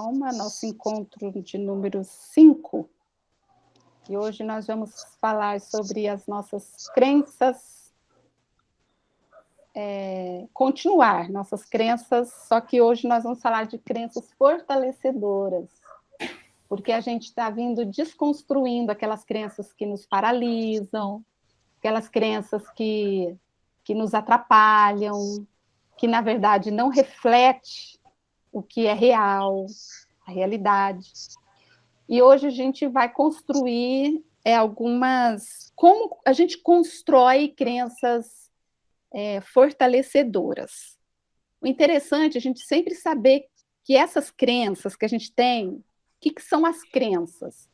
Alma, nosso encontro de número 5. E hoje nós vamos falar sobre as nossas crenças, continuar nossas crenças, só que hoje nós vamos falar de crenças fortalecedoras, porque a gente está vindo desconstruindo aquelas crenças que nos paralisam, aquelas crenças que nos atrapalham, que na verdade não reflete o que é real, a realidade. E hoje a gente vai construir como a gente constrói crenças fortalecedoras. O interessante é a gente sempre saber que essas crenças que a gente tem, o que são as crenças?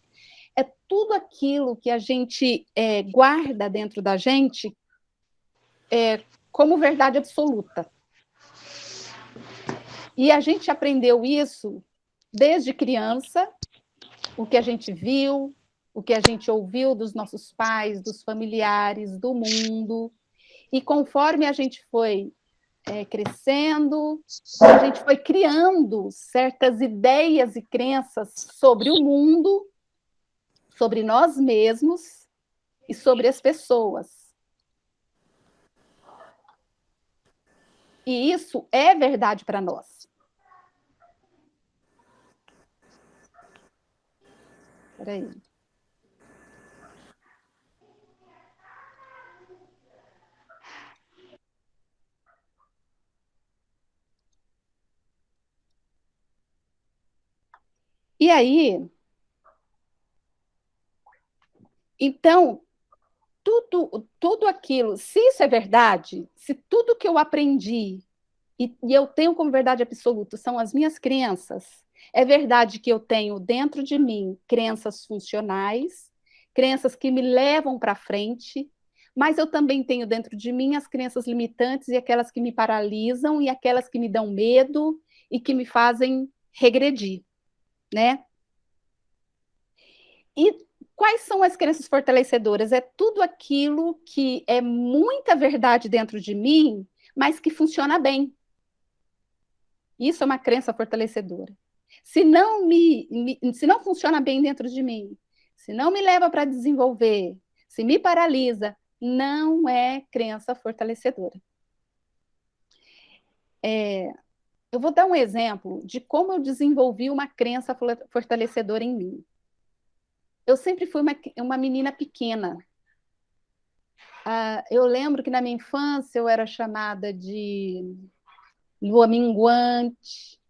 É tudo aquilo que a gente guarda dentro da gente como verdade absoluta. E a gente aprendeu isso desde criança, o que a gente viu, o que a gente ouviu dos nossos pais, dos familiares, do mundo. E conforme a gente foi crescendo, a gente foi criando certas ideias e crenças sobre o mundo, sobre nós mesmos e sobre as pessoas. E isso é verdade para nós. Espera aí. E aí, então, tudo aquilo, se isso é verdade, se tudo que eu aprendi e eu tenho como verdade absoluta são as minhas crenças, é verdade que eu tenho dentro de mim crenças funcionais, crenças que me levam para frente, mas eu também tenho dentro de mim as crenças limitantes e aquelas que me paralisam e aquelas que me dão medo e que me fazem regredir, né? E quais são as crenças fortalecedoras? É tudo aquilo que é muita verdade dentro de mim, mas que funciona bem. Isso é uma crença fortalecedora. Se não funciona bem dentro de mim, se não me leva para desenvolver, se me paralisa, não é crença fortalecedora. Eu vou dar um exemplo de como eu desenvolvi uma crença fortalecedora em mim. Eu sempre fui uma menina pequena. Eu lembro que na minha infância eu era chamada de lua minguante,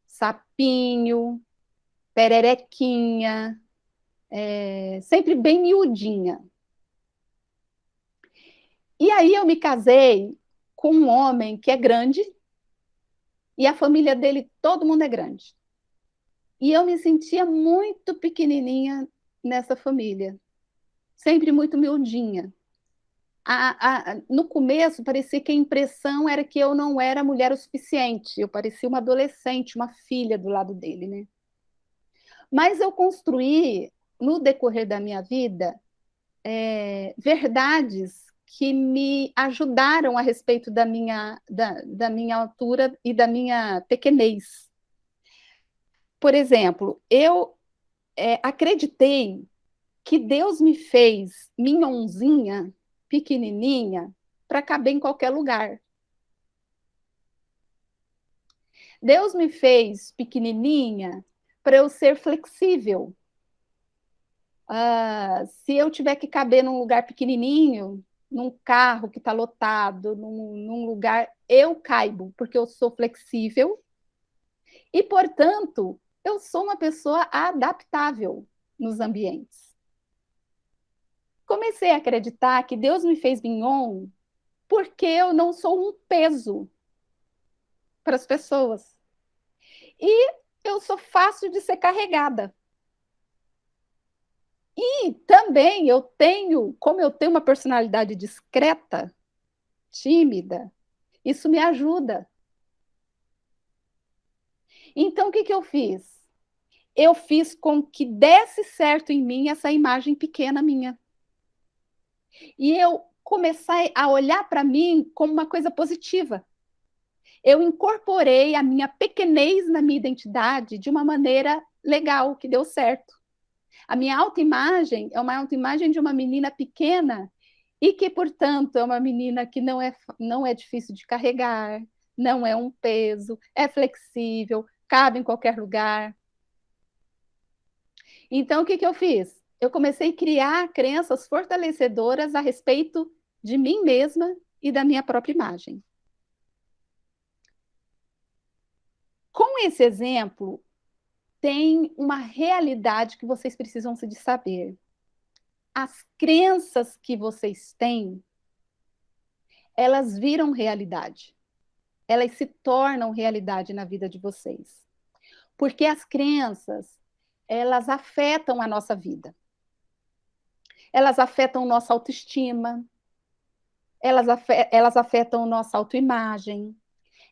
sapinho, pererequinha, sempre bem miudinha. E aí eu me casei com um homem que é grande e a família dele, todo mundo é grande. E eu me sentia muito pequenininha nessa família, sempre muito miudinha. No começo, parecia que a impressão era que eu não era mulher o suficiente. Eu parecia uma adolescente, uma filha do lado dele, né? Mas eu construí, no decorrer da minha vida, verdades que me ajudaram a respeito da minha altura e da minha pequenez. Por exemplo, eu acreditei que Deus me fez minhonzinha, pequenininha, para caber em qualquer lugar. Deus me fez pequenininha para eu ser flexível. Se eu tiver que caber num lugar pequenininho, num carro que está lotado, num lugar, eu caibo, porque eu sou flexível e, portanto, eu sou uma pessoa adaptável nos ambientes. Comecei a acreditar que Deus me fez mignon porque eu não sou um peso para as pessoas. E eu sou fácil de ser carregada. E também como eu tenho uma personalidade discreta, tímida, isso me ajuda. Então, o que eu fiz? Eu fiz com que desse certo em mim essa imagem pequena minha. E eu comecei a olhar para mim como uma coisa positiva. eu incorporei a minha pequenez na minha identidade de uma maneira legal, que deu certo. A minha autoimagem é uma autoimagem de uma menina pequena e que, portanto, é uma menina que não é difícil de carregar, não é um peso, é flexível, cabe em qualquer lugar. Então, o que eu fiz? Eu comecei a criar crenças fortalecedoras a respeito de mim mesma e da minha própria imagem. Com esse exemplo, tem uma realidade que vocês precisam de saber. As crenças que vocês têm, elas viram realidade. Elas se tornam realidade na vida de vocês. Porque as crenças, elas afetam a nossa vida. Elas afetam nossa autoestima, elas afetam nossa autoimagem,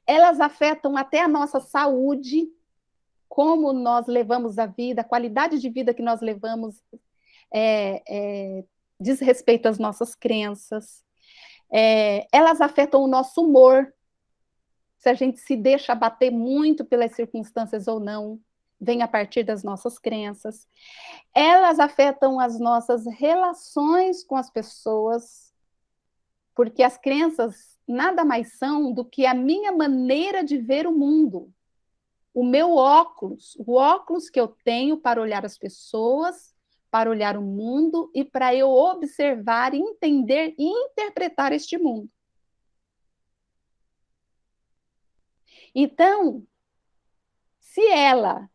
elas afetam até a nossa saúde, como nós levamos a vida, a qualidade de vida que nós levamos diz respeito às nossas crenças. Elas afetam o nosso humor, se a gente se deixa abater muito pelas circunstâncias ou não, vem a partir das nossas crenças. Elas afetam as nossas relações com as pessoas, porque as crenças nada mais são do que a minha maneira de ver o mundo. O meu óculos, o óculos que eu tenho para olhar as pessoas, para olhar o mundo e para eu observar, entender e interpretar este mundo. Então, se ela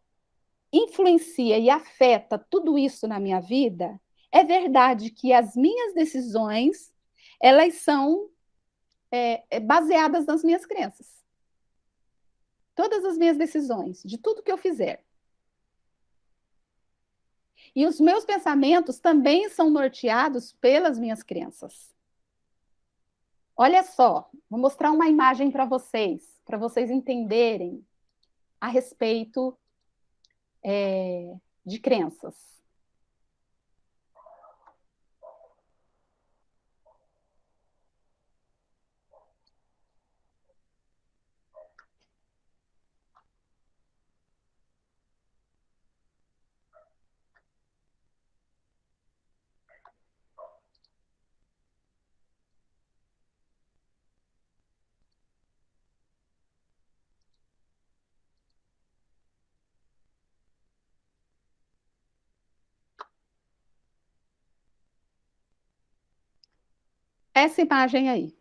influencia e afeta tudo isso na minha vida, é verdade que as minhas decisões, elas são baseadas nas minhas crenças. Todas as minhas decisões, de tudo que eu fizer. E os meus pensamentos também são norteados pelas minhas crenças. Olha só, vou mostrar uma imagem para vocês entenderem a respeito de crenças. Essa imagem aí.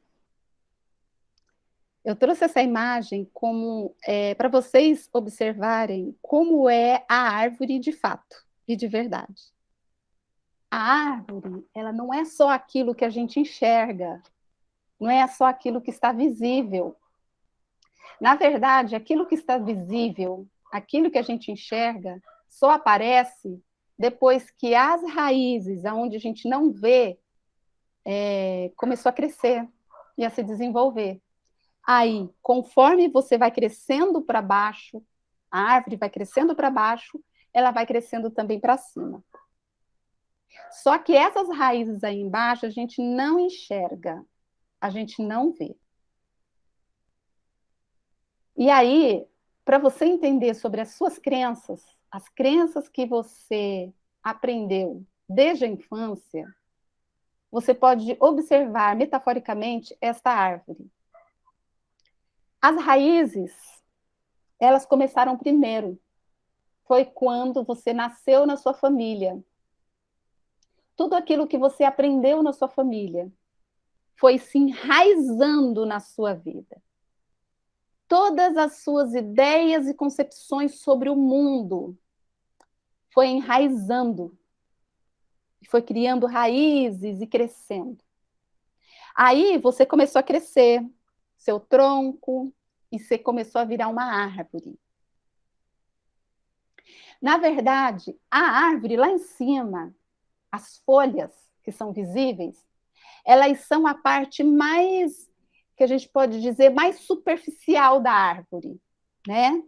Eu trouxe essa imagem como para vocês observarem como é a árvore de fato e de verdade. A árvore, ela não é só aquilo que a gente enxerga, não é só aquilo que está visível. Na verdade, aquilo que está visível, aquilo que a gente enxerga, só aparece depois que as raízes, aonde a gente não vê, começou a crescer e a se desenvolver. Aí, conforme você vai crescendo para baixo, a árvore vai crescendo para baixo, ela vai crescendo também para cima. Só que essas raízes aí embaixo a gente não enxerga, a gente não vê. E aí, para você entender sobre as suas crenças, as crenças que você aprendeu desde a infância, você pode observar metaforicamente esta árvore. As raízes, elas começaram primeiro. Foi quando você nasceu na sua família. Tudo aquilo que você aprendeu na sua família foi se enraizando na sua vida. Todas as suas ideias e concepções sobre o mundo foi enraizando. Foi criando raízes e crescendo. Aí você começou a crescer, seu tronco, e você começou a virar uma árvore. Na verdade, a árvore lá em cima, as folhas que são visíveis, elas são a parte mais, que a gente pode dizer, mais superficial da árvore, né?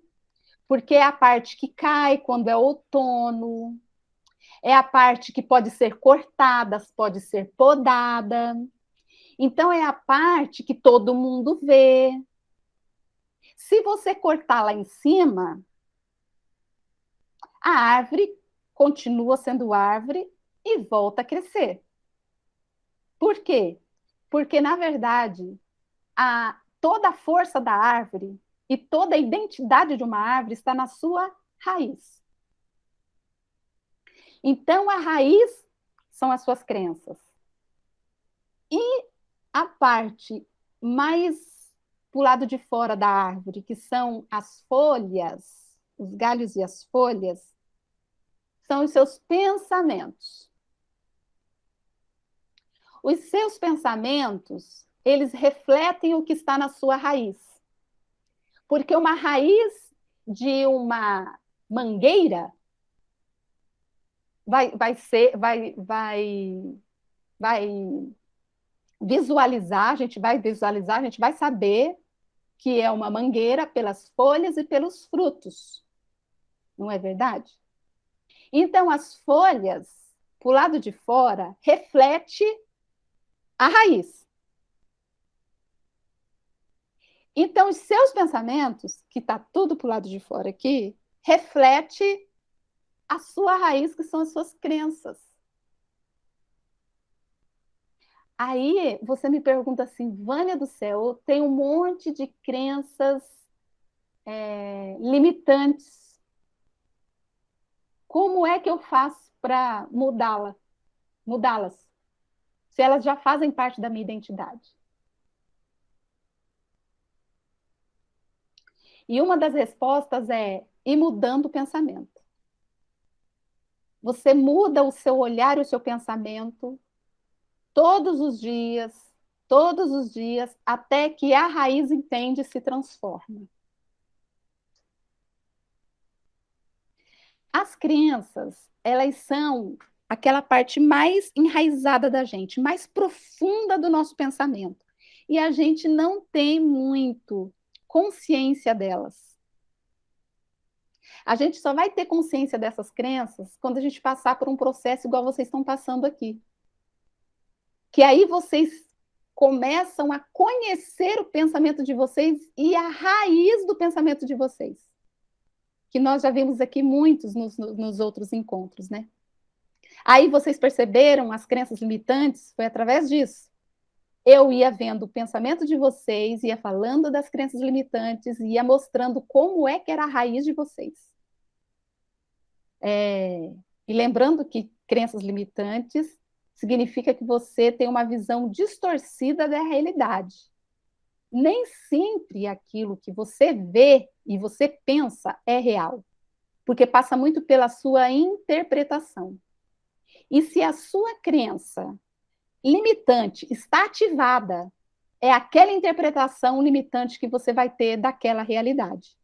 Porque é a parte que cai quando é outono, é a parte que pode ser cortada, pode ser podada. Então, é a parte que todo mundo vê. Se você cortar lá em cima, a árvore continua sendo árvore e volta a crescer. Por quê? Porque, na verdade, toda a força da árvore e toda a identidade de uma árvore está na sua raiz. Então, a raiz são as suas crenças. E a parte mais para o lado de fora da árvore, que são as folhas, os galhos e as folhas, são os seus pensamentos. Os seus pensamentos, eles refletem o que está na sua raiz. Porque uma raiz de uma mangueira vai visualizar, a gente vai saber que é uma mangueira pelas folhas e pelos frutos. Não é verdade? Então, as folhas, para o lado de fora, reflete a raiz. Então, os seus pensamentos, que está tudo para o lado de fora aqui, reflete a sua raiz, que são as suas crenças. Aí você me pergunta assim, Vânia do céu, eu tenho um monte de crenças limitantes. Como é que eu faço para mudá-las? Se elas já fazem parte da minha identidade. E uma das respostas é ir mudando o pensamento. Você muda o seu olhar e o seu pensamento todos os dias, até que a raiz entende e se transforma. As crenças, elas são aquela parte mais enraizada da gente, mais profunda do nosso pensamento. E a gente não tem muito consciência delas. A gente só vai ter consciência dessas crenças quando a gente passar por um processo igual vocês estão passando aqui. Que aí vocês começam a conhecer o pensamento de vocês e a raiz do pensamento de vocês. Que nós já vimos aqui muitos nos outros encontros, né? Aí vocês perceberam as crenças limitantes? Foi através disso. Eu ia vendo o pensamento de vocês, ia falando das crenças limitantes, ia mostrando como é que era a raiz de vocês. E lembrando que crenças limitantes significa que você tem uma visão distorcida da realidade. Nem sempre aquilo que você vê e você pensa é real, porque passa muito pela sua interpretação. E se a sua crença limitante está ativada, é aquela interpretação limitante que você vai ter daquela realidade.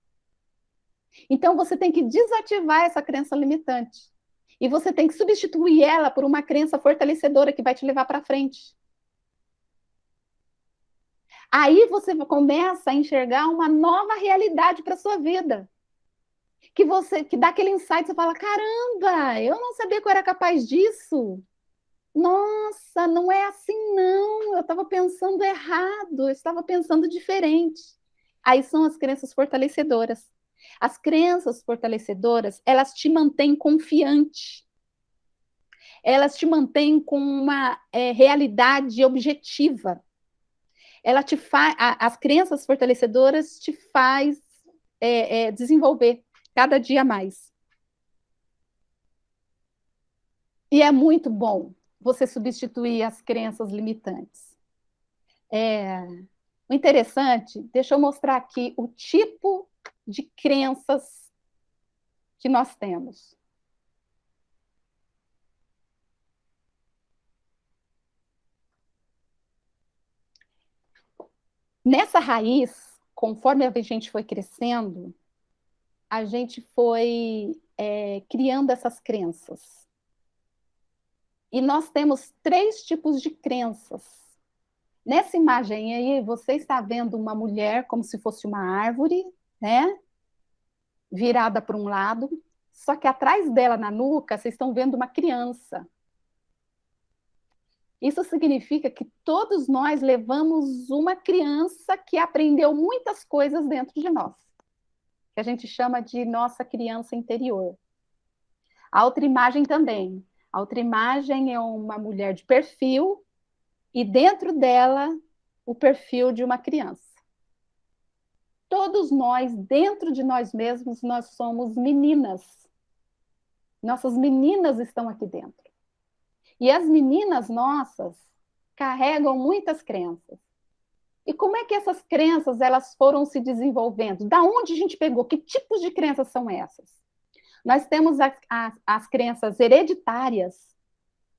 Então, você tem que desativar essa crença limitante. E você tem que substituir ela por uma crença fortalecedora que vai te levar para frente. Aí você começa a enxergar uma nova realidade para a sua vida. Que dá aquele insight, você fala, caramba, eu não sabia que eu era capaz disso. Nossa, não é assim não, eu estava pensando errado, eu estava pensando diferente. Aí são as crenças fortalecedoras. As crenças fortalecedoras, elas te mantêm confiante. Elas te mantêm com uma realidade objetiva. As crenças fortalecedoras te faz desenvolver cada dia mais. E é muito bom você substituir as crenças limitantes. O interessante, deixa eu mostrar aqui o tipo de crenças que nós temos. Nessa raiz, conforme a gente foi crescendo, a gente foi criando essas crenças. E nós temos 3 tipos de crenças. Nessa imagem aí, você está vendo uma mulher como se fosse uma árvore, né? Virada para um lado, só que atrás dela, na nuca, vocês estão vendo uma criança. Isso significa que todos nós levamos uma criança que aprendeu muitas coisas dentro de nós, que a gente chama de nossa criança interior. A autoimagem também. A autoimagem é uma mulher de perfil e dentro dela o perfil de uma criança. Todos nós, dentro de nós mesmos, nós somos meninas. Nossas meninas estão aqui dentro. E as meninas nossas carregam muitas crenças. E como é que essas crenças elas foram se desenvolvendo? Da onde a gente pegou? Que tipos de crenças são essas? Nós temos as crenças hereditárias,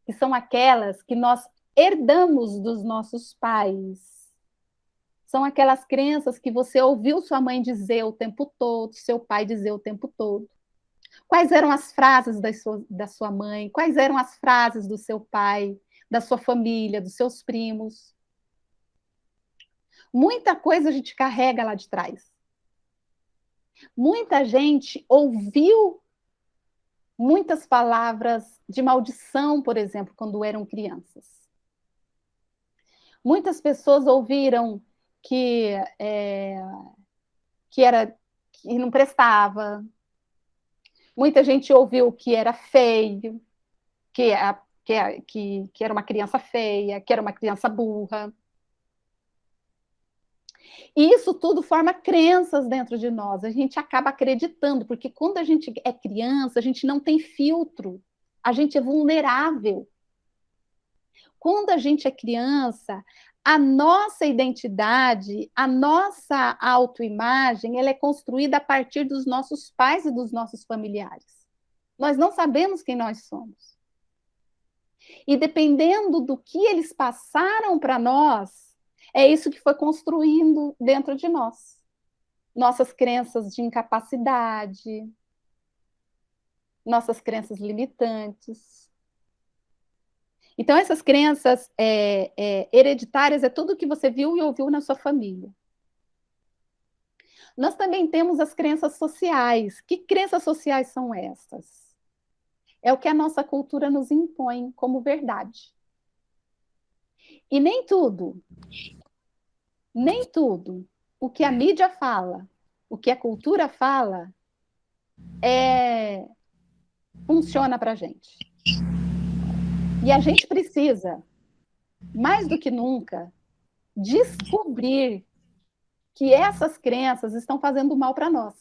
que são aquelas que nós herdamos dos nossos pais. São aquelas crenças que você ouviu sua mãe dizer o tempo todo, seu pai dizer o tempo todo. Quais eram as frases da sua mãe? Quais eram as frases do seu pai, da sua família, dos seus primos? Muita coisa a gente carrega lá de trás. Muita gente ouviu muitas palavras de maldição, por exemplo, quando eram crianças. Muitas pessoas ouviram que não prestava. Muita gente ouviu que era feio, que era uma criança feia, que era uma criança burra. E isso tudo forma crenças dentro de nós. A gente acaba acreditando, porque quando a gente é criança, a gente não tem filtro, a gente é vulnerável. Quando a gente é criança, a nossa identidade, a nossa autoimagem, ela é construída a partir dos nossos pais e dos nossos familiares. Nós não sabemos quem nós somos. E dependendo do que eles passaram para nós, é isso que foi construindo dentro de nós. Nossas crenças de incapacidade, nossas crenças limitantes. Então, essas crenças hereditárias é tudo que você viu e ouviu na sua família. Nós também temos as crenças sociais. Que crenças sociais são essas? É o que a nossa cultura nos impõe como verdade. E nem tudo o que a mídia fala, o que a cultura fala, funciona para a gente. E a gente precisa, mais do que nunca, descobrir que essas crenças estão fazendo mal para nós.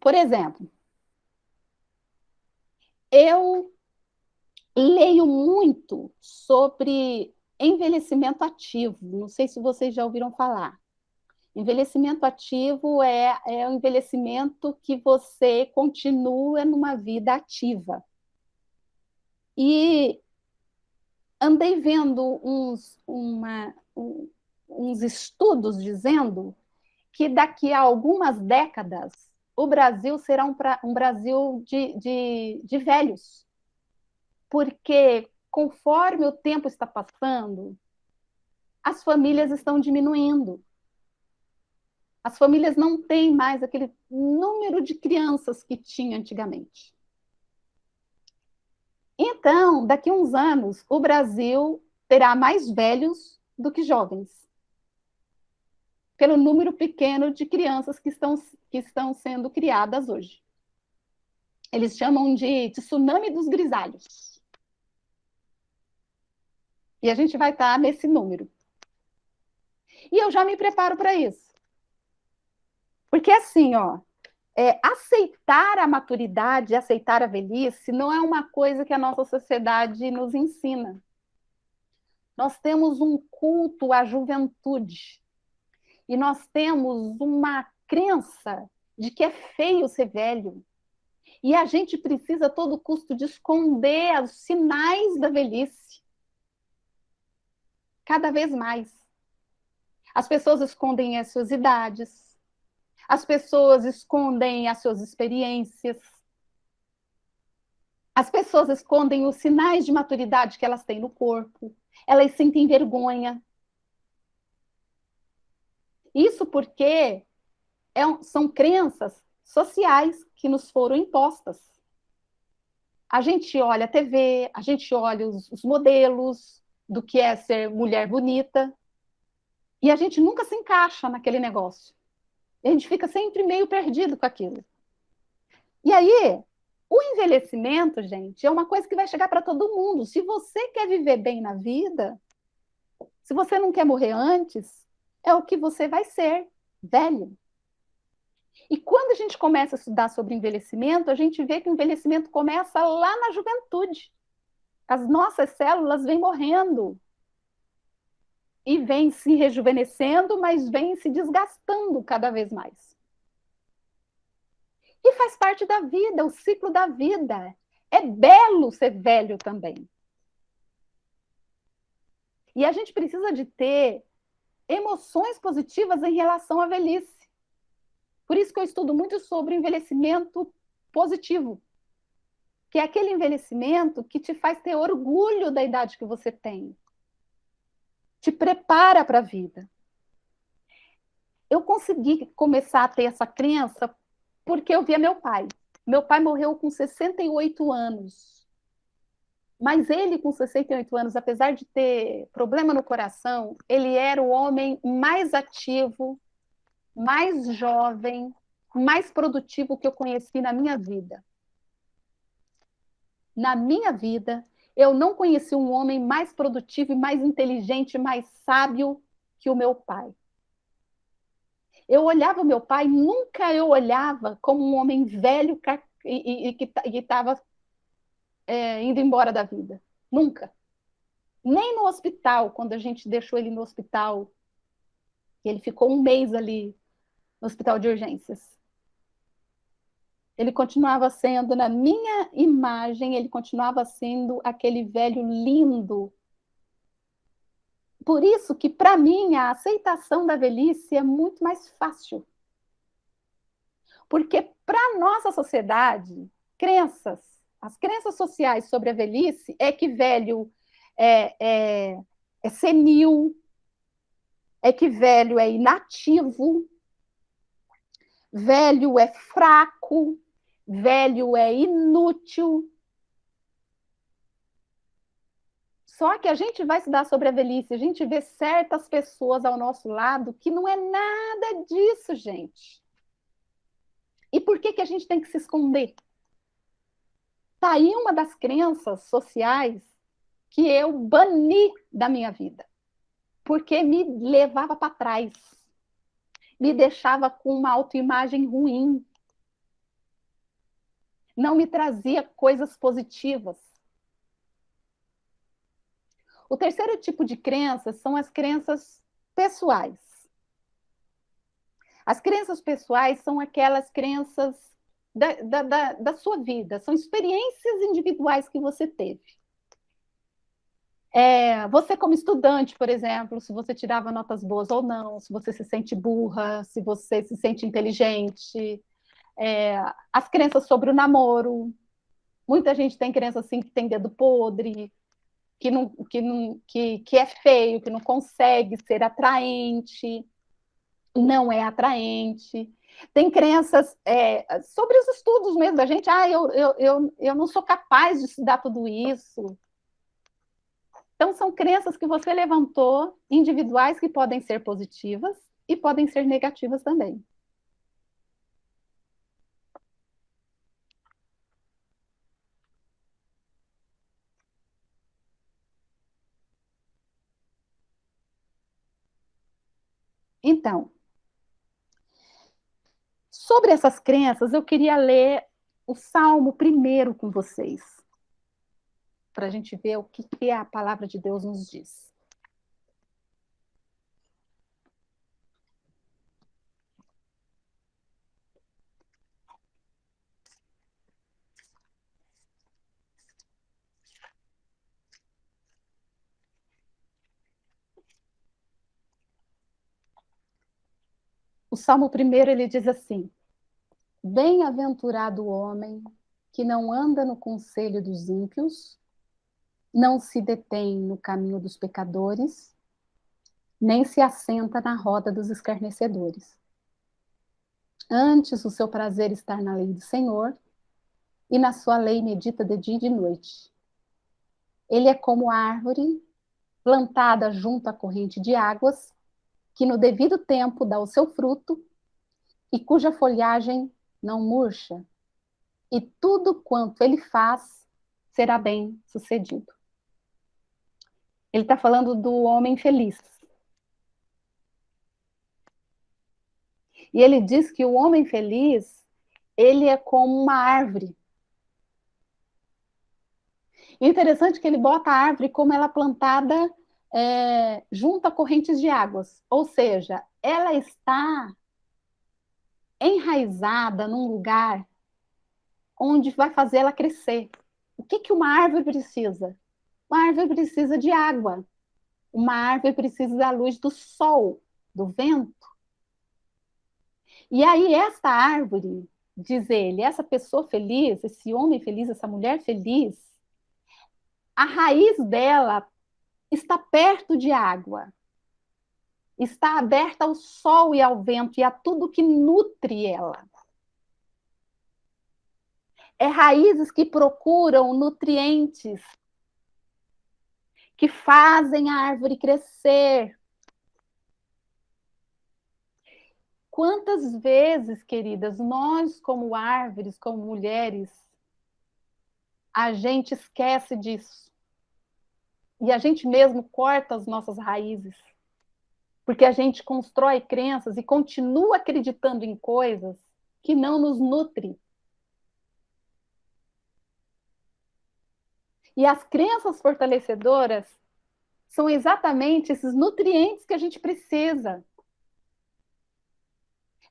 Por exemplo, eu leio muito sobre envelhecimento ativo. Não sei se vocês já ouviram falar. Envelhecimento ativo é o envelhecimento que você continua numa vida ativa. E andei vendo uns estudos dizendo que daqui a algumas décadas o Brasil será um Brasil de velhos. Porque conforme o tempo está passando, as famílias estão diminuindo. As famílias não têm mais aquele número de crianças que tinha antigamente. Então, daqui a uns anos, o Brasil terá mais velhos do que jovens, pelo número pequeno de crianças que estão sendo criadas hoje. Eles chamam de tsunami dos grisalhos. E a gente vai estar nesse número. E eu já me preparo para isso. Porque assim, aceitar a maturidade, aceitar a velhice, não é uma coisa que a nossa sociedade nos ensina. Nós temos um culto à juventude. E nós temos uma crença de que é feio ser velho. E a gente precisa, a todo custo, de esconder os sinais da velhice. Cada vez mais. As pessoas escondem as suas idades. As pessoas escondem as suas experiências. As pessoas escondem os sinais de maturidade que elas têm no corpo. Elas sentem vergonha. Isso porque são crenças sociais que nos foram impostas. A gente olha a TV, a gente olha os modelos do que é ser mulher bonita, e a gente nunca se encaixa naquele negócio. A gente fica sempre meio perdido com aquilo. E aí, o envelhecimento, gente, é uma coisa que vai chegar para todo mundo. Se você quer viver bem na vida, se você não quer morrer antes, é o que você vai ser, velho. E quando a gente começa a estudar sobre envelhecimento, a gente vê que o envelhecimento começa lá na juventude. As nossas células vêm morrendo e vêm se rejuvenescendo, mas vêm se desgastando cada vez mais. E faz parte da vida, o ciclo da vida. É belo ser velho também. E a gente precisa de ter emoções positivas em relação à velhice. Por isso que eu estudo muito sobre envelhecimento positivo, que é aquele envelhecimento que te faz ter orgulho da idade que você tem, te prepara para a vida. Eu consegui começar a ter essa crença porque eu via meu pai. Meu pai morreu com 68 anos. Mas ele, com 68 anos, apesar de ter problema no coração, ele era o homem mais ativo, mais jovem, mais produtivo que eu conheci na minha vida. Na minha vida, eu não conheci um homem mais produtivo e mais inteligente, mais sábio que o meu pai. Eu olhava o meu pai, nunca eu olhava como um homem velho e que estava indo embora da vida. Nunca. Nem no hospital, quando a gente deixou ele no hospital, ele ficou um mês ali no hospital de urgências. Ele continuava sendo, na minha imagem, ele continuava sendo aquele velho lindo. Por isso que, para mim, a aceitação da velhice é muito mais fácil. Porque, para a nossa sociedade, as crenças sociais sobre a velhice é que velho é senil, é que velho é inativo, velho é fraco, velho é inútil. Só que a gente vai estudar sobre a velhice, a gente vê certas pessoas ao nosso lado que não é nada disso, gente. E por que a gente tem que se esconder? Tá aí uma das crenças sociais que eu bani da minha vida, porque me levava para trás, me deixava com uma autoimagem ruim, não me trazia coisas positivas. O terceiro tipo de crenças são as crenças pessoais. As crenças pessoais são aquelas crenças da sua vida, são experiências individuais que você teve. Você, como estudante, por exemplo, se você tirava notas boas ou não, se você se sente burra, se você se sente inteligente, as crenças sobre o namoro. Muita gente tem crença assim que tem dedo podre, que é feio, que não consegue ser atraente, não é atraente. Tem crenças sobre os estudos mesmo da gente. Eu não sou capaz de estudar tudo isso. Então, são crenças que você levantou, individuais, que podem ser positivas e podem ser negativas também. Então, sobre essas crenças, eu queria ler o Salmo primeiro com vocês, para a gente ver o que a palavra de Deus nos diz. O Salmo primeiro, ele diz assim: Bem-aventurado o homem que não anda no conselho dos ímpios, não se detém no caminho dos pecadores, nem se assenta na roda dos escarnecedores. Antes o seu prazer está na lei do Senhor, e na sua lei medita de dia e de noite. Ele é como a árvore plantada junto à corrente de águas, que no devido tempo dá o seu fruto, e cuja folhagem não murcha, e tudo quanto ele faz será bem sucedido. Ele está falando do homem feliz. E ele diz que o homem feliz, ele é como uma árvore. E interessante que ele bota a árvore como ela é plantada junto a correntes de águas. Ou seja, ela está enraizada num lugar onde vai fazer ela crescer. O que, que uma árvore precisa? Uma árvore precisa de água. Uma árvore precisa da luz do sol, do vento. E aí, esta árvore, diz ele, essa pessoa feliz, esse homem feliz, essa mulher feliz, a raiz dela está perto de água, está aberta ao sol e ao vento e a tudo que nutre ela. É raízes que procuram nutrientes, que fazem a árvore crescer. Quantas vezes, queridas, nós, como árvores, como mulheres, a gente esquece disso. E a gente mesmo corta as nossas raízes. Porque a gente constrói crenças e continua acreditando em coisas que não nos nutrem. E as crenças fortalecedoras são exatamente esses nutrientes que a gente precisa.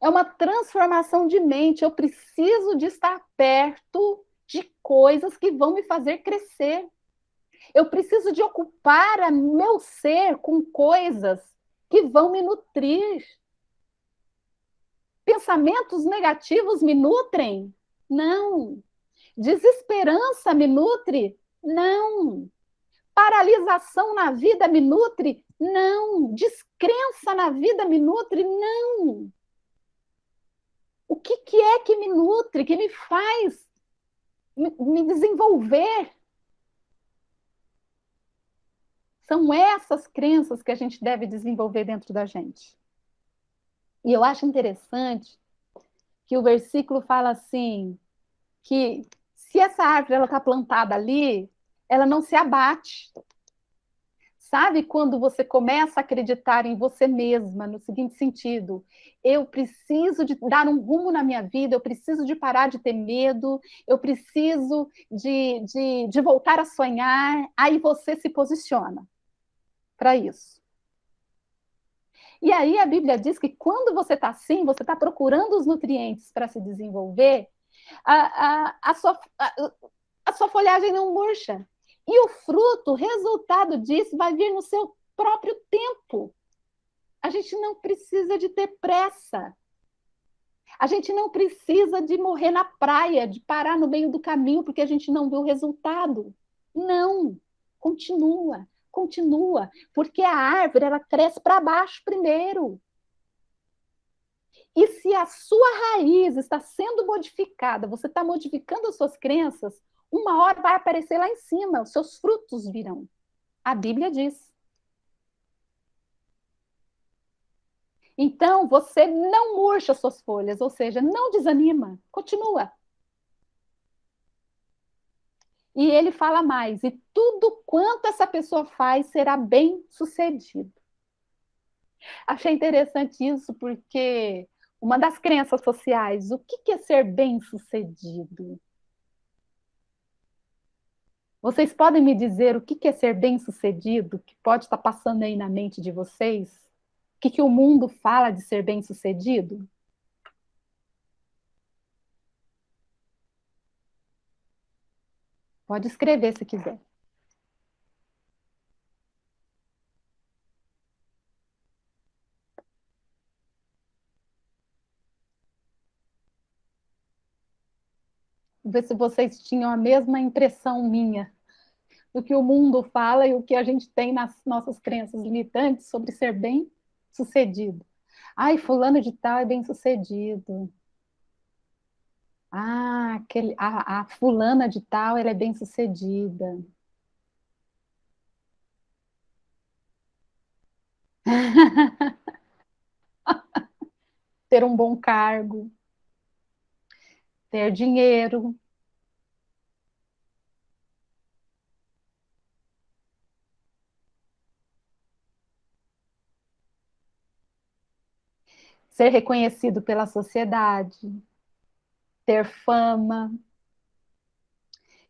É uma transformação de mente. Eu preciso de estar perto de coisas que vão me fazer crescer. Eu preciso de ocupar meu ser com coisas que vão me nutrir. Pensamentos negativos me nutrem? Não. Desesperança me nutre? Não. Paralisação na vida me nutre? Não. Descrença na vida me nutre? Não. O que é que me nutre, que me faz me desenvolver? São essas crenças que a gente deve desenvolver dentro da gente. E eu acho interessante que o versículo fala assim, que se essa árvore está plantada ali, ela não se abate. Sabe quando você começa a acreditar em você mesma, no seguinte sentido, eu preciso de dar um rumo na minha vida, eu preciso de parar de ter medo, eu preciso de voltar a sonhar, aí você se posiciona para isso. E aí a Bíblia diz que quando você está assim, você está procurando os nutrientes para se desenvolver, a sua folhagem não murcha. E o fruto, o resultado disso, vai vir no seu próprio tempo. A gente não precisa de ter pressa. A gente não precisa de morrer na praia, de parar no meio do caminho porque a gente não viu o resultado. Não. Continua, continua. Porque a árvore, ela cresce para baixo primeiro. E se a sua raiz está sendo modificada, você está modificando as suas crenças, uma hora vai aparecer lá em cima, os seus frutos virão. A Bíblia diz. Então, você não murcha suas folhas, ou seja, não desanima, continua. E ele fala mais, e tudo quanto essa pessoa faz será bem sucedido. Achei interessante isso, porque uma das crenças sociais, o que é ser bem sucedido? Vocês podem me dizer o que é ser bem-sucedido, que pode estar passando aí na mente de vocês? O que o mundo fala de ser bem-sucedido? Pode escrever se quiser. Ver se vocês tinham a mesma impressão minha. do que o mundo fala e o que a gente tem nas nossas crenças limitantes sobre ser bem-sucedido. Ai, fulano de tal é bem-sucedido. Ah, a fulana de tal, ela é bem-sucedida. Ter um bom cargo, ter dinheiro, ser reconhecido pela sociedade, ter fama,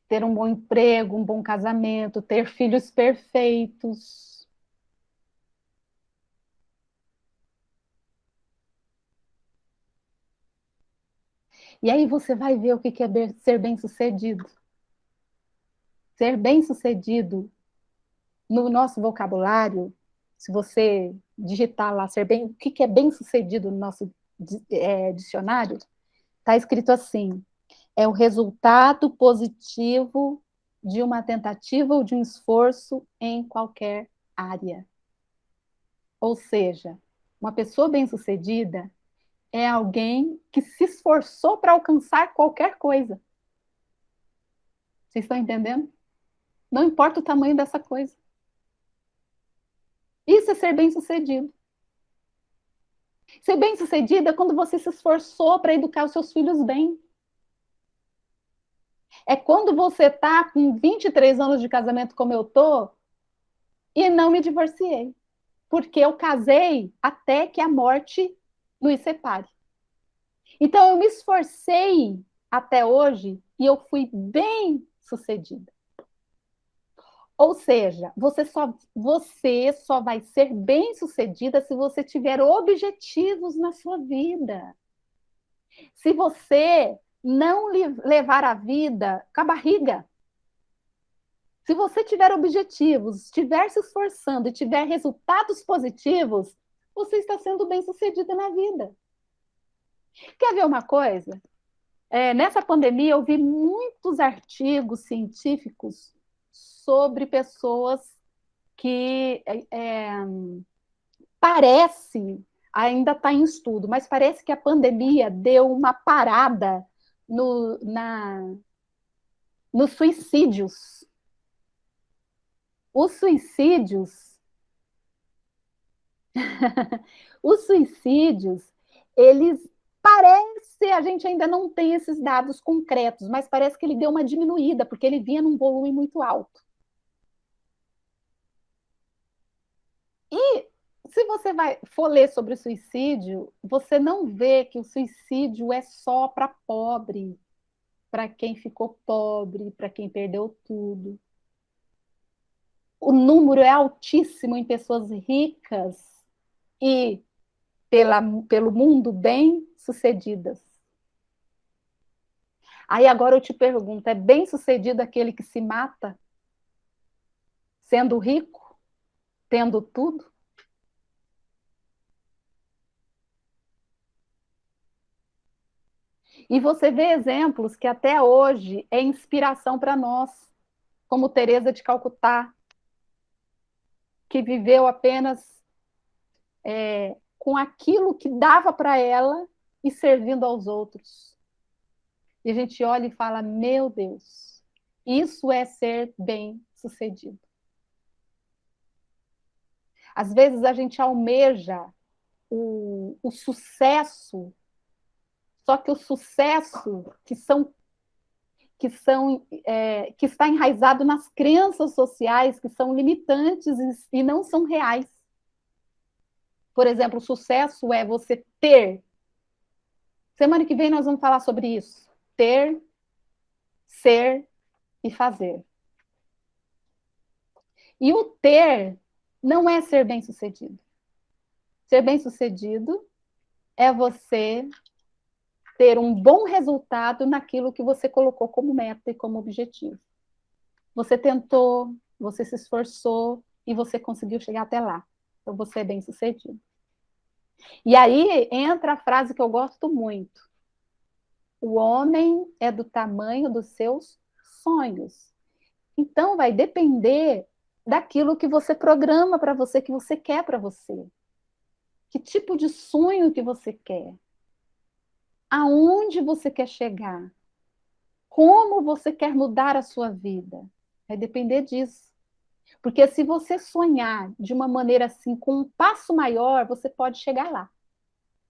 ter um bom emprego, um bom casamento, ter filhos perfeitos. E aí você vai ver o que é ser bem-sucedido. Ser bem-sucedido no nosso vocabulário, se você digitar lá ser bem, o que é bem-sucedido no nosso dicionário, está escrito assim: é o resultado positivo de uma tentativa ou de um esforço em qualquer área. Ou seja, uma pessoa bem-sucedida é alguém que se esforçou para alcançar qualquer coisa. Vocês estão entendendo? Não importa o tamanho dessa coisa. Isso é ser bem-sucedido. Ser bem-sucedido é quando você se esforçou para educar os seus filhos bem. É quando você está com 23 anos de casamento, como eu tô, e não me divorciei. Porque eu casei até que a morte nos separe. Então, eu me esforcei até hoje e eu fui bem sucedida. Ou seja, você só vai ser bem sucedida se você tiver objetivos na sua vida. Se você não levar a vida com a barriga, se você tiver objetivos, estiver se esforçando e tiver resultados positivos, você está sendo bem sucedida na vida. Quer ver uma coisa? Nessa pandemia, eu vi muitos artigos científicos sobre pessoas que parece, ainda está em estudo, mas parece que a pandemia deu uma parada no, na, nos suicídios. Os suicídios, os suicídios, eles parece, a gente ainda não tem esses dados concretos, mas parece que ele deu uma diminuída, porque ele vinha num volume muito alto. E se você for ler sobre o suicídio, você não vê que o suicídio é só para pobre, para quem ficou pobre, para quem perdeu tudo. O número é altíssimo em pessoas ricas e pelo mundo bem-sucedidas. Aí agora eu te pergunto, é bem-sucedido aquele que se mata, sendo rico, tendo tudo? E você vê exemplos que até hoje é inspiração para nós, como Teresa de Calcutá, que viveu apenas com aquilo que dava para ela e servindo aos outros. E a gente olha e fala: meu Deus, isso é ser bem-sucedido. Às vezes a gente almeja o sucesso, só que o sucesso que está enraizado nas crenças sociais que são limitantes e não são reais. Por exemplo, o sucesso é você ter. Semana que vem nós vamos falar sobre isso. Ter, ser e fazer. E o ter não é ser bem-sucedido. Ser bem-sucedido é você ter um bom resultado naquilo que você colocou como meta e como objetivo. Você tentou, você se esforçou e você conseguiu chegar até lá. Então você é bem-sucedido. E aí entra a frase que eu gosto muito. O homem é do tamanho dos seus sonhos. Então, vai depender daquilo que você programa para você, que você quer para você. Que tipo de sonho que você quer? Aonde você quer chegar? Como você quer mudar a sua vida? Vai depender disso. Porque se você sonhar de uma maneira assim, com um passo maior, você pode chegar lá.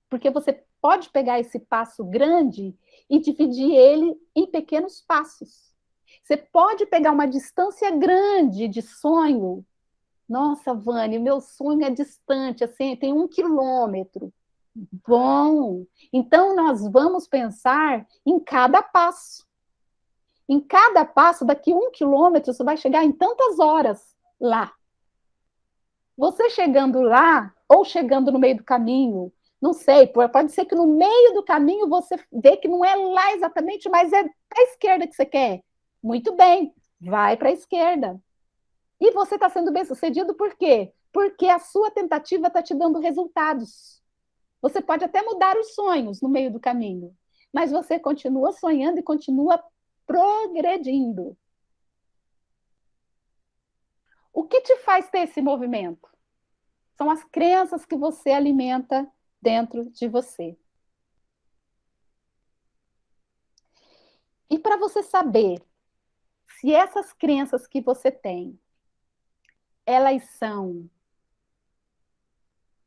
Porque você pode pegar esse passo grande e dividir ele em pequenos passos. Você pode pegar uma distância grande de sonho. Nossa, Vânia, meu sonho é distante, assim, tem 1 quilômetro. Bom, então nós vamos pensar em cada passo. Em cada passo, daqui 1 quilômetro, você vai chegar em tantas horas lá. Você chegando lá, ou chegando no meio do caminho, não sei, pode ser que no meio do caminho você vê que não é lá exatamente, mas é para a esquerda que você quer. Muito bem, vai para a esquerda. E você está sendo bem-sucedido por quê? Porque a sua tentativa está te dando resultados. Você pode até mudar os sonhos no meio do caminho, mas você continua sonhando e continua progredindo. O que te faz ter esse movimento? São as crenças que você alimenta dentro de você. E para você saber se essas crenças que você tem, elas são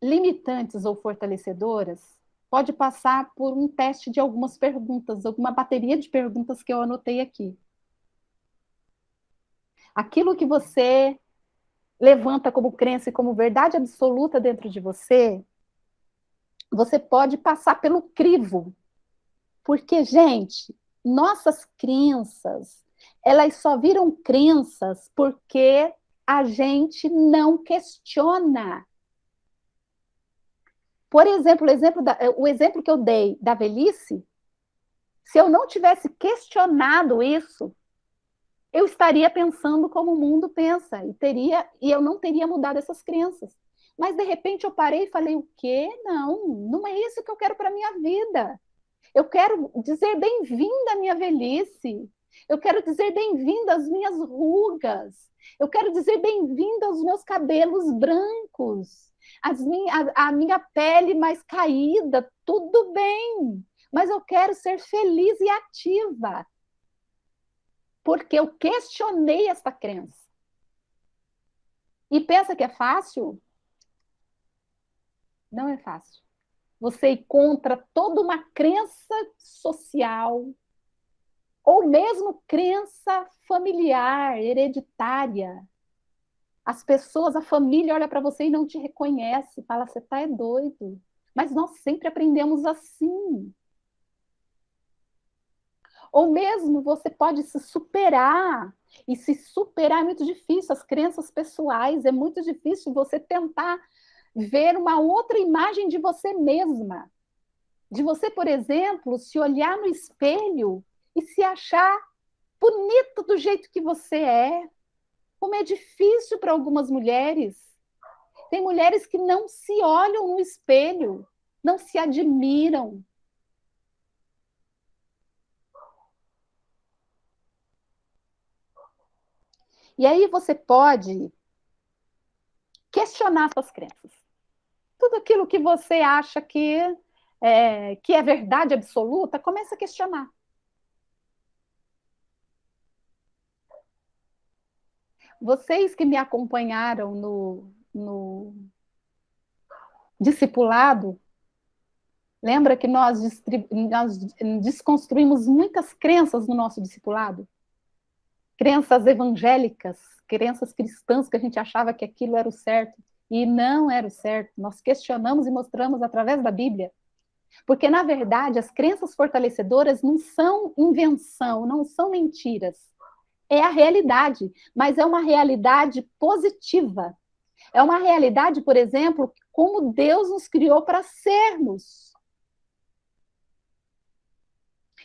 limitantes ou fortalecedoras, pode passar por um teste de algumas perguntas, alguma bateria de perguntas que eu anotei aqui. Aquilo que você levanta como crença e como verdade absoluta dentro de você, você pode passar pelo crivo. Porque, gente, nossas crenças, elas só viram crenças porque a gente não questiona. Por exemplo, o exemplo que eu dei da velhice, se eu não tivesse questionado isso, eu estaria pensando como o mundo pensa e eu não teria mudado essas crenças. Mas de repente eu parei e falei: o quê? Não, não é isso que eu quero para minha vida. Eu quero dizer bem-vinda à minha velhice. Eu quero dizer bem-vinda às minhas rugas. Eu quero dizer bem-vinda aos meus cabelos brancos, a minha pele mais caída. Tudo bem, mas eu quero ser feliz e ativa, porque eu questionei essa crença. E pensa que é fácil? Não é fácil. Você encontra toda uma crença social, ou mesmo crença familiar, hereditária. As pessoas, a família olha para você e não te reconhece, fala: você tá doido. Mas nós sempre aprendemos assim. Ou mesmo você pode se superar, e se superar é muito difícil, as crenças pessoais, é muito difícil você tentar ver uma outra imagem de você mesma. De você, por exemplo, se olhar no espelho e se achar bonito do jeito que você é. Como é difícil para algumas mulheres. Tem mulheres que não se olham no espelho, não se admiram. E aí você pode questionar suas crenças. Tudo aquilo que você acha que é verdade absoluta, começa a questionar. Vocês que me acompanharam no discipulado, lembra que nós desconstruímos muitas crenças no nosso discipulado? Crenças evangélicas, crenças cristãs, que a gente achava que aquilo era o certo, e não era o certo. Nós questionamos e mostramos através da Bíblia. Porque, na verdade, as crenças fortalecedoras não são invenção, não são mentiras. É a realidade, mas é uma realidade positiva. É uma realidade, por exemplo, como Deus nos criou para sermos.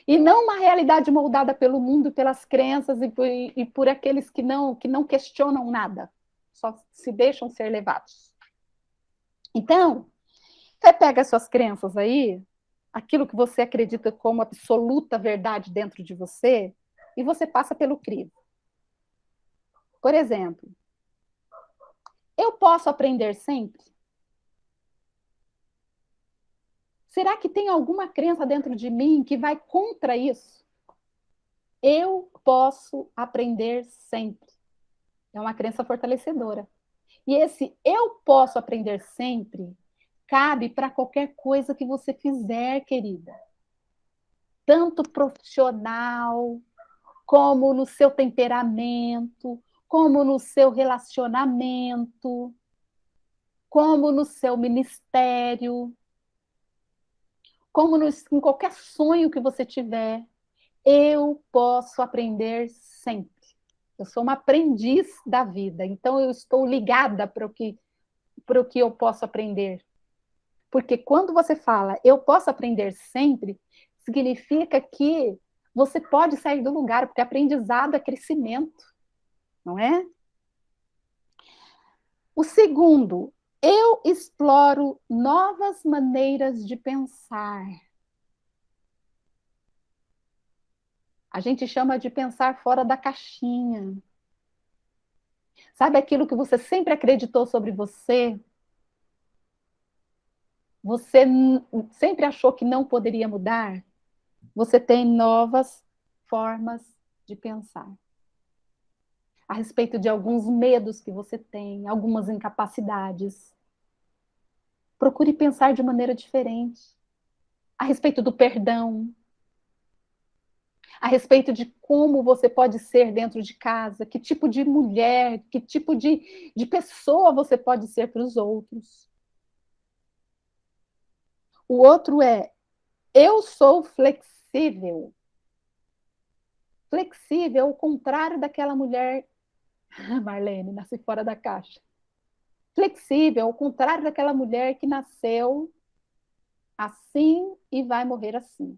E não uma realidade moldada pelo mundo, pelas crenças e por aqueles que não questionam nada, só se deixam ser levados. Então, você pega as suas crenças aí, aquilo que você acredita como absoluta verdade dentro de você, e você passa pelo crivo. Por exemplo, eu posso aprender sempre? Será que tem alguma crença dentro de mim que vai contra isso? Eu posso aprender sempre. É uma crença fortalecedora. E esse eu posso aprender sempre cabe para qualquer coisa que você fizer, querida. Tanto profissional, como no seu temperamento, como no seu relacionamento, como no seu ministério, como em qualquer sonho que você tiver. Eu posso aprender sempre. Eu sou uma aprendiz da vida, então eu estou ligada para o que eu posso aprender. Porque quando você fala eu posso aprender sempre, significa que você pode sair do lugar, porque aprendizado é crescimento, não é? O segundo, eu exploro novas maneiras de pensar. A gente chama de pensar fora da caixinha. Sabe aquilo que você sempre acreditou sobre você? Você sempre achou que não poderia mudar? Você tem novas formas de pensar a respeito de alguns medos que você tem, algumas incapacidades. Procure pensar de maneira diferente a respeito do perdão, a respeito de como você pode ser dentro de casa, que tipo de mulher, que tipo de pessoa você pode ser para os outros. O outro é, eu sou flexível. Flexível, ao contrário daquela mulher, Marlene, nasci fora da caixa. Flexível, ao contrário daquela mulher que nasceu assim e vai morrer assim.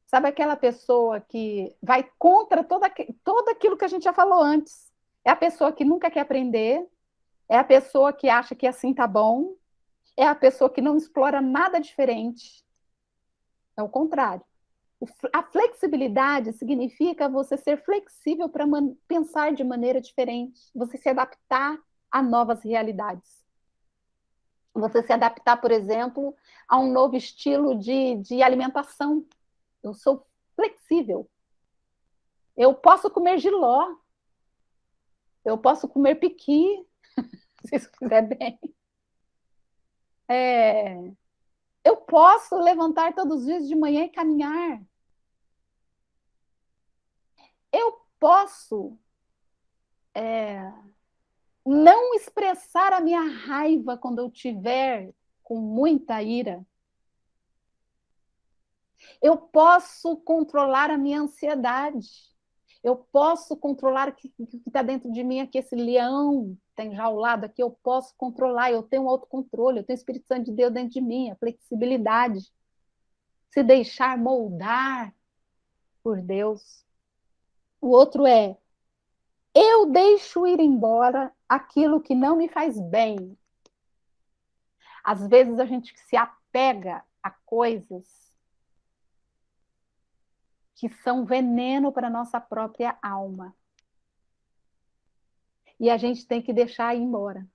Sabe aquela pessoa que vai contra todo aquilo que a gente já falou antes? É a pessoa que nunca quer aprender, é a pessoa que acha que assim tá bom, é a pessoa que não explora nada diferente. É o contrário. A flexibilidade significa você ser flexível para pensar de maneira diferente, você se adaptar a novas realidades. Você se adaptar, por exemplo, a um novo estilo de alimentação. Eu sou flexível. Eu posso comer jiló, eu posso comer piqui, se isso fizer bem. É, eu posso levantar todos os dias de manhã e caminhar. Eu posso não expressar a minha raiva quando eu tiver com muita ira. Eu posso controlar a minha ansiedade. Eu posso controlar o que está dentro de mim aqui, esse leão tem enjaulado aqui, eu posso controlar, eu tenho autocontrole, eu tenho o Espírito Santo de Deus dentro de mim, a flexibilidade. Se deixar moldar por Deus. O outro é, eu deixo ir embora aquilo que não me faz bem. Às vezes a gente se apega a coisas que são veneno para a nossa própria alma. E a gente tem que deixar ir embora.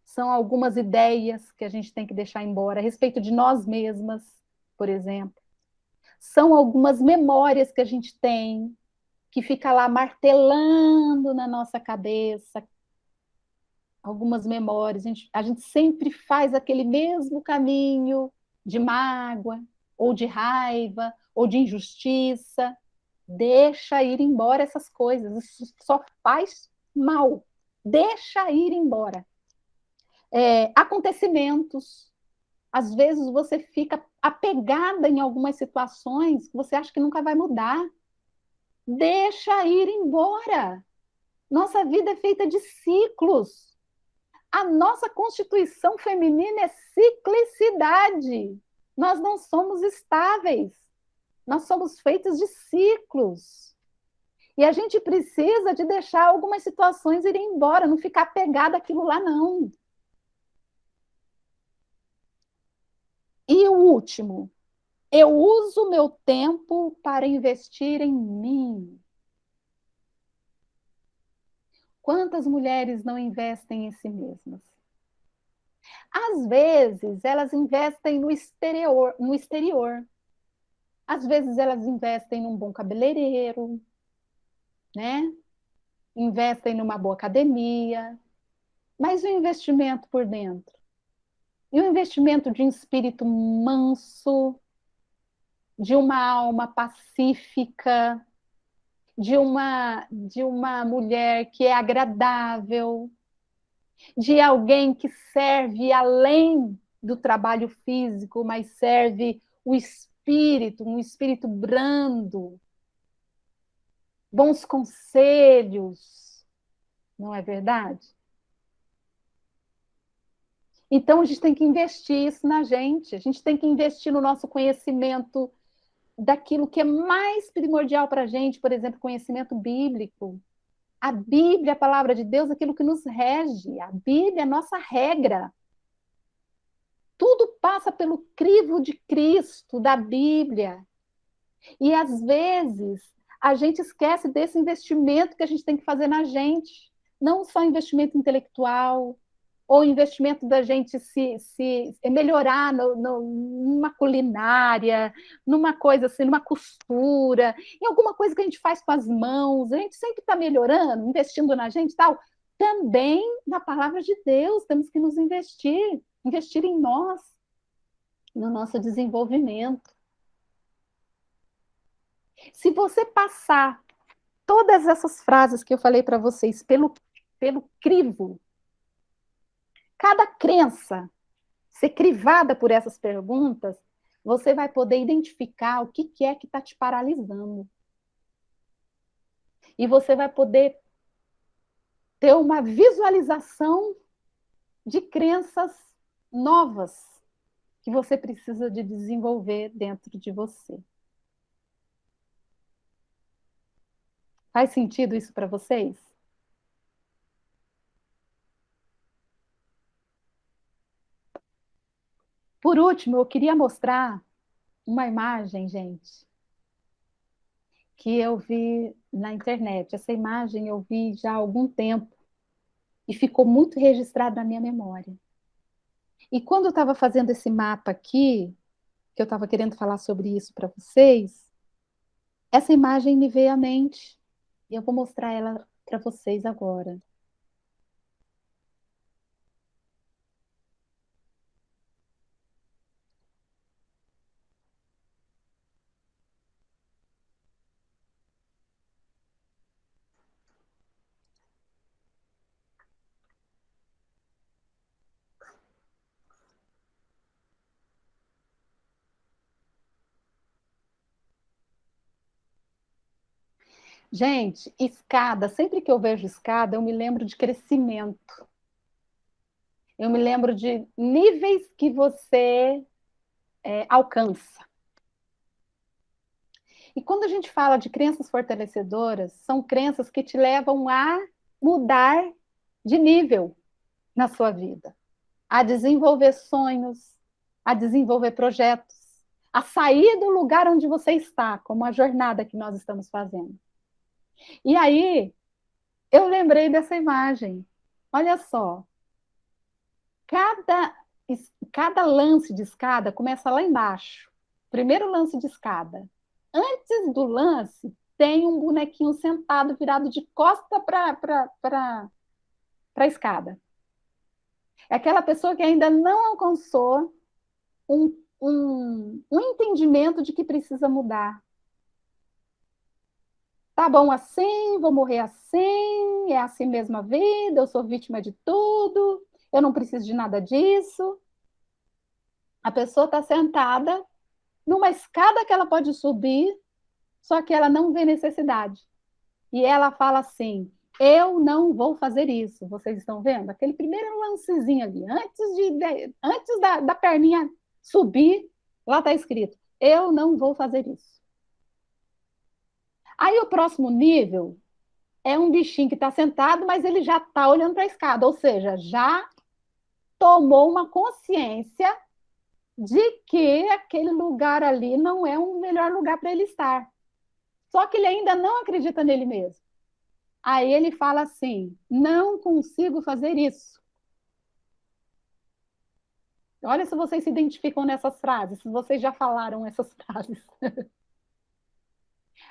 São algumas ideias que a gente tem que deixar embora a respeito de nós mesmas, por exemplo. São algumas memórias que a gente tem que fica lá martelando na nossa cabeça. Algumas memórias. A gente sempre faz aquele mesmo caminho de mágoa, ou de raiva, ou de injustiça. Deixa ir embora essas coisas. Isso só faz mal. Deixa ir embora. Acontecimentos. Às vezes você fica apegada em algumas situações que você acha que nunca vai mudar. Deixa ir embora. Nossa vida é feita de ciclos. A nossa constituição feminina é ciclicidade. Nós não somos estáveis. Nós somos feitos de ciclos. E a gente precisa de deixar algumas situações irem embora, não ficar pegada àquilo lá, não. E o último, eu uso meu tempo para investir em mim. Quantas mulheres não investem em si mesmas? Às vezes, elas investem no exterior, no exterior. Às vezes, elas investem num bom cabeleireiro, né? Investem numa boa academia. Mas o investimento por dentro? E o investimento de um espírito manso, de uma alma pacífica, de uma mulher que é agradável, de alguém que serve além do trabalho físico, mas serve o espírito, um espírito brando, bons conselhos, não é verdade? Então, a gente tem que investir isso na gente, a gente tem que investir no nosso conhecimento daquilo que é mais primordial para a gente, por exemplo, conhecimento bíblico. A Bíblia, a palavra de Deus, é aquilo que nos rege. A Bíblia é a nossa regra. Tudo passa pelo crivo de Cristo, da Bíblia. E, às vezes, a gente esquece desse investimento que a gente tem que fazer na gente. Não só investimento intelectual, ou investimento da gente se melhorar numa culinária, numa coisa assim, numa costura, em alguma coisa que a gente faz com as mãos, a gente sempre está melhorando, investindo na gente e tal. Também na palavra de Deus, temos que nos investir, investir em nós, no nosso desenvolvimento. Se você passar todas essas frases que eu falei para vocês pelo crivo, cada crença ser crivada por essas perguntas, você vai poder identificar o que é que está te paralisando. E você vai poder ter uma visualização de crenças novas que você precisa de desenvolver dentro de você. Faz sentido isso para vocês? Por último, eu queria mostrar uma imagem, gente, que eu vi na internet. Essa imagem eu vi já há algum tempo e ficou muito registrada na minha memória. E quando eu estava fazendo esse mapa aqui, que eu estava querendo falar sobre isso para vocês, essa imagem me veio à mente. E eu vou mostrar ela para vocês agora. Gente, escada, sempre que eu vejo escada, eu me lembro de crescimento. Eu me lembro de níveis que você alcança. E quando a gente fala de crenças fortalecedoras, são crenças que te levam a mudar de nível na sua vida, a desenvolver sonhos, a desenvolver projetos, a sair do lugar onde você está, como a jornada que nós estamos fazendo. E aí, eu lembrei dessa imagem. Olha só, cada, cada lance de escada começa lá embaixo. Primeiro lance de escada. Antes do lance, tem um bonequinho sentado, virado de costa para a escada. É aquela pessoa que ainda não alcançou um entendimento de que precisa mudar. Tá bom assim, vou morrer assim, é assim mesmo a vida, eu sou vítima de tudo, eu não preciso de nada disso. A pessoa está sentada numa escada que ela pode subir, só que ela não vê necessidade. E ela fala assim: eu não vou fazer isso. Vocês estão vendo? Aquele primeiro lancezinho ali, antes da perninha subir, lá está escrito: eu não vou fazer isso. Aí o próximo nível é um bichinho que está sentado, mas ele já está olhando para a escada, ou seja, já tomou uma consciência de que aquele lugar ali não é um melhor lugar para ele estar. Só que ele ainda não acredita nele mesmo. Aí ele fala assim: não consigo fazer isso. Olha se vocês se identificam nessas frases, se vocês já falaram essas frases.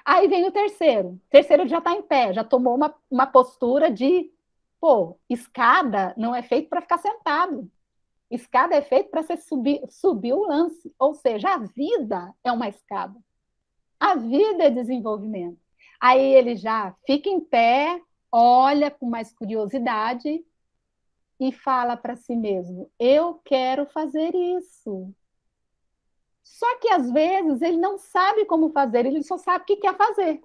Aí vem o terceiro. O terceiro já está em pé, já tomou uma postura de, pô, escada não é feito para ficar sentado. Escada é feito para você subir o lance. Ou seja, a vida é uma escada. A vida é desenvolvimento. Aí ele já fica em pé, olha com mais curiosidade e fala para si mesmo: eu quero fazer isso. Só que às vezes ele não sabe como fazer, ele só sabe o que quer fazer.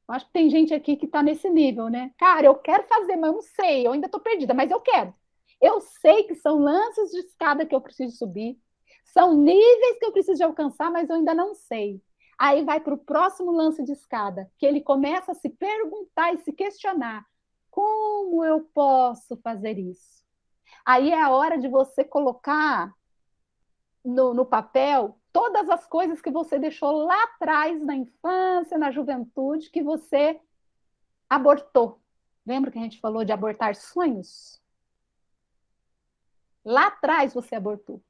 Eu acho que tem gente aqui que está nesse nível, né? Cara, eu quero fazer, mas eu não sei, eu ainda estou perdida, mas eu quero. Eu sei que são lances de escada que eu preciso subir, são níveis que eu preciso de alcançar, mas eu ainda não sei. Aí vai para o próximo lance de escada, que ele começa a se perguntar e se questionar: como eu posso fazer isso? Aí é a hora de você colocar no papel todas as coisas que você deixou lá atrás, na infância, na juventude, que você abortou. Lembra que a gente falou de abortar sonhos? Lá atrás você abortou.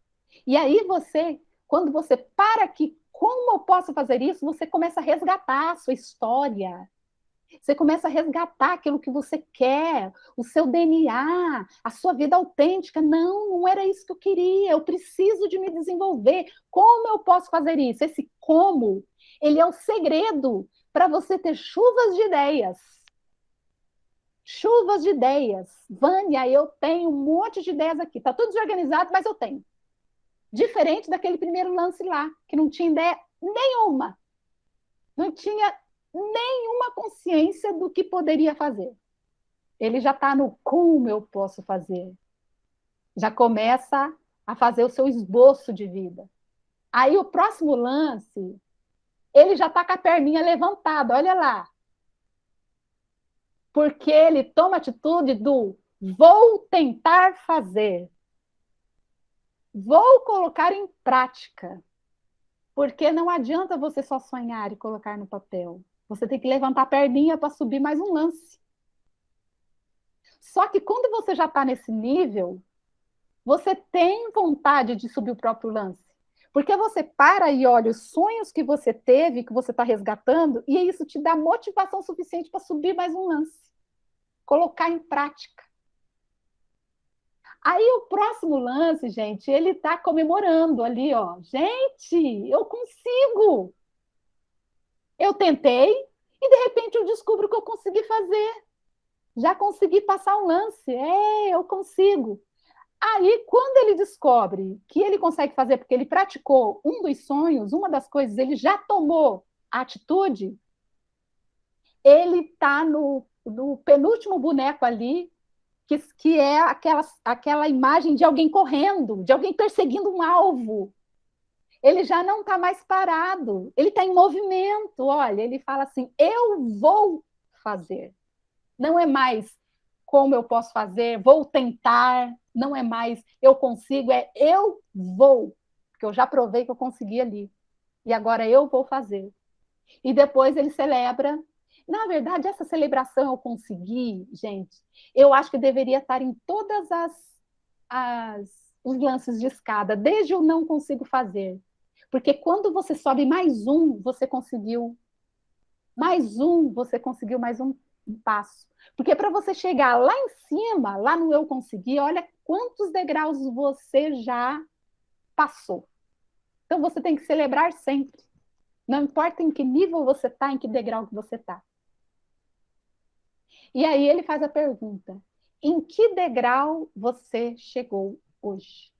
E aí você, quando você para aqui, como eu posso fazer isso? Você começa a resgatar a sua história. Você começa a resgatar aquilo que você quer, o seu DNA, a sua vida autêntica. Não, não era isso que eu queria. Eu preciso de me desenvolver. Como eu posso fazer isso? Esse como, ele é o segredo para você ter chuvas de ideias. Chuvas de ideias. Vânia, eu tenho um monte de ideias aqui. Está tudo desorganizado, mas eu tenho. Diferente daquele primeiro lance lá, que não tinha ideia nenhuma. Não tinha nenhuma consciência do que poderia fazer. Ele já está no como eu posso fazer. Já começa a fazer o seu esboço de vida. Aí o próximo lance, ele já está com a perninha levantada, olha lá. Porque ele toma a atitude do vou tentar fazer. Vou colocar em prática. Porque não adianta você só sonhar e colocar no papel. Você tem que levantar a perninha para subir mais um lance. Só que quando você já está nesse nível, você tem vontade de subir o próprio lance. Porque você para e olha os sonhos que você teve, que você está resgatando, e isso te dá motivação suficiente para subir mais um lance. Colocar em prática. Aí o próximo lance, gente, ele está comemorando ali, ó. Gente, eu consigo! Eu tentei e de repente eu descubro que eu consegui fazer. Já consegui passar um lance. Eu consigo. Aí, quando ele descobre que ele consegue fazer, porque ele praticou um dos sonhos, uma das coisas, ele já tomou a atitude, ele está no penúltimo boneco ali, que é aquela imagem de alguém correndo, de alguém perseguindo um alvo. Ele já não está mais parado, ele está em movimento. Olha, ele fala assim: eu vou fazer. Não é mais como eu posso fazer, vou tentar, não é mais eu consigo, é eu vou, porque eu já provei que eu consegui ali. E agora eu vou fazer. E depois ele celebra. Na verdade, essa celebração eu consegui, gente, eu acho que deveria estar em todas os lances de escada, desde o não consigo fazer. Porque quando você sobe mais um, você conseguiu. Mais um, você conseguiu mais um passo. Porque para você chegar lá em cima, lá no eu conseguir, olha quantos degraus você já passou. Então você tem que celebrar sempre. Não importa em que nível você está, em que degrau que você está. E aí ele faz a pergunta: em que degrau você chegou hoje?